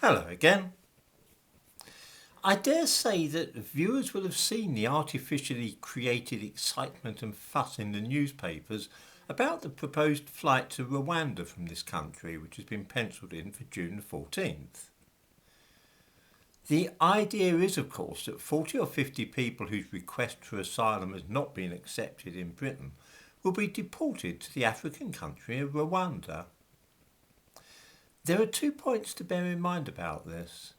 Hello again. I dare say that viewers will have seen the artificially created excitement and fuss in the newspapers about the proposed flight to Rwanda from this country, which has been pencilled in for June 14th. The idea is, of course, that 40 or 50 people whose request for asylum has not been accepted in Britain will be deported to the African country of Rwanda. There are 2 points to bear in mind about this.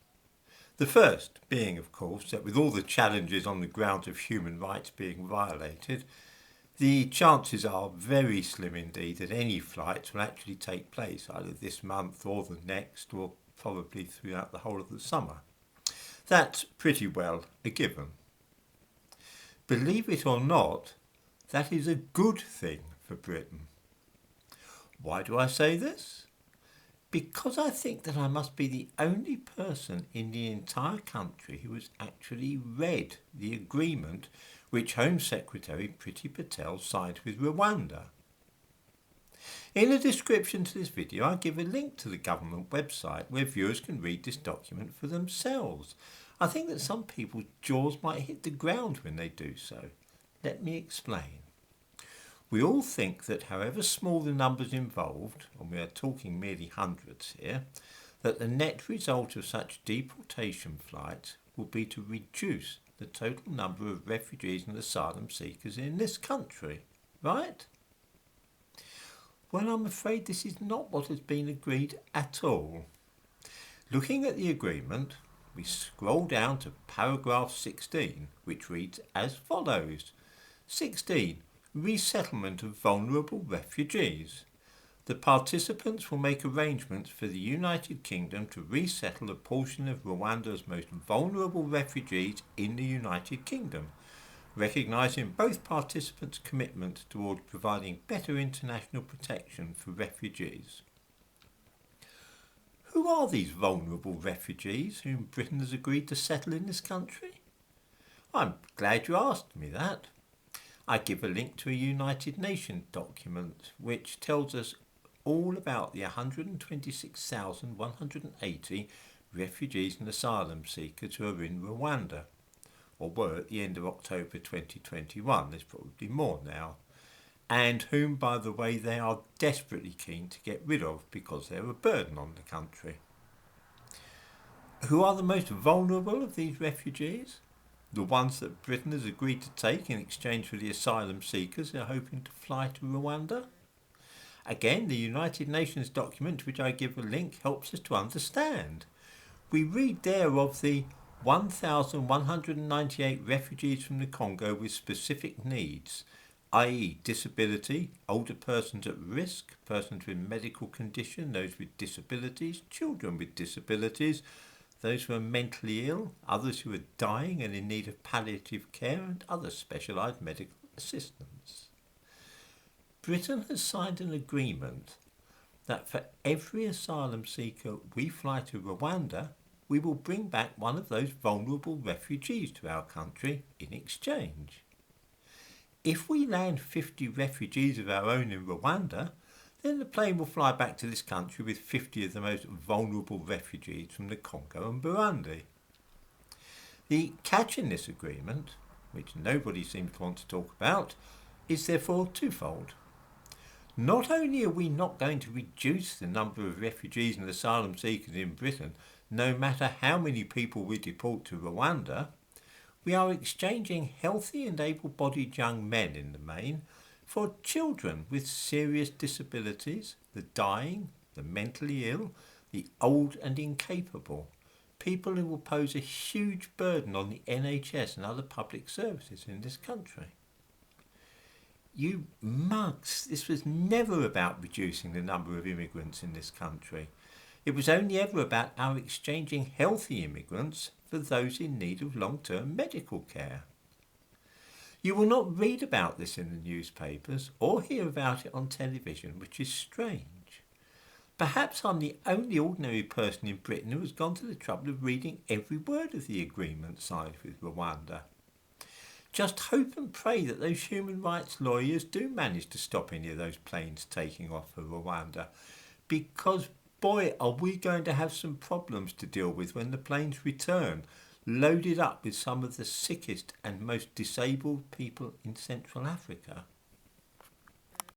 The first being, of course, that with all the challenges on the grounds of human rights being violated, the chances are very slim indeed that any flights will actually take place either this month or the next, or probably throughout the whole of the summer. That's pretty well a given. Believe it or not, that is a good thing for Britain. Why do I say this? Because I think that I must be the only person in the entire country who has actually read the agreement which Home Secretary Priti Patel signed with Rwanda. In the description to this video, I give a link to the government website where viewers can read this document for themselves. I think that some people's jaws might hit the ground when they do so. Let me explain. We all think that however small the numbers involved, and we are talking merely hundreds here, that the net result of such deportation flights will be to reduce the total number of refugees and asylum seekers in this country, right? Well, I'm afraid this is not what has been agreed at all. Looking at the agreement, we scroll down to paragraph 16, which reads as follows. 16. Resettlement of vulnerable refugees. The participants will make arrangements for the United Kingdom to resettle a portion of Rwanda's most vulnerable refugees in the United Kingdom, recognising both participants' commitment towards providing better international protection for refugees. Who are these vulnerable refugees whom Britain has agreed to settle in this country? I'm glad you asked me that. I give a link to a United Nations document which tells us all about the 126,180 refugees and asylum seekers who are in Rwanda, or were at the end of October 2021, there's probably more now, and whom, by the way, they are desperately keen to get rid of because they're a burden on the country. Who are the most vulnerable of these refugees? The ones that Britain has agreed to take in exchange for the asylum seekers they're hoping to fly to Rwanda? Again, the United Nations document to which I give a link helps us to understand. We read there of the 1,198 refugees from the Congo with specific needs, i.e. disability, older persons at risk, persons with medical condition, those with disabilities, children with disabilities, those who are mentally ill, others who are dying and in need of palliative care, and other specialised medical assistance. Britain has signed an agreement that for every asylum seeker we fly to Rwanda, we will bring back one of those vulnerable refugees to our country in exchange. If we land 50 refugees of our own in Rwanda, then the plane will fly back to this country with 50 of the most vulnerable refugees from the Congo and Burundi. The catch in this agreement, which nobody seems to want to talk about, is therefore twofold. Not only are we not going to reduce the number of refugees and asylum seekers in Britain, no matter how many people we deport to Rwanda, we are exchanging healthy and able-bodied young men in the main for children with serious disabilities, the dying, the mentally ill, the old and incapable, people who will pose a huge burden on the NHS and other public services in this country. You mugs, this was never about reducing the number of immigrants in this country. It was only ever about our exchanging healthy immigrants for those in need of long-term medical care. You will not read about this in the newspapers or hear about it on television, which is strange. Perhaps I'm the only ordinary person in Britain who has gone to the trouble of reading every word of the agreement signed with Rwanda. Just hope and pray that those human rights lawyers do manage to stop any of those planes taking off for Rwanda, because boy, are we going to have some problems to deal with when the planes return, loaded up with some of the sickest and most disabled people in Central Africa.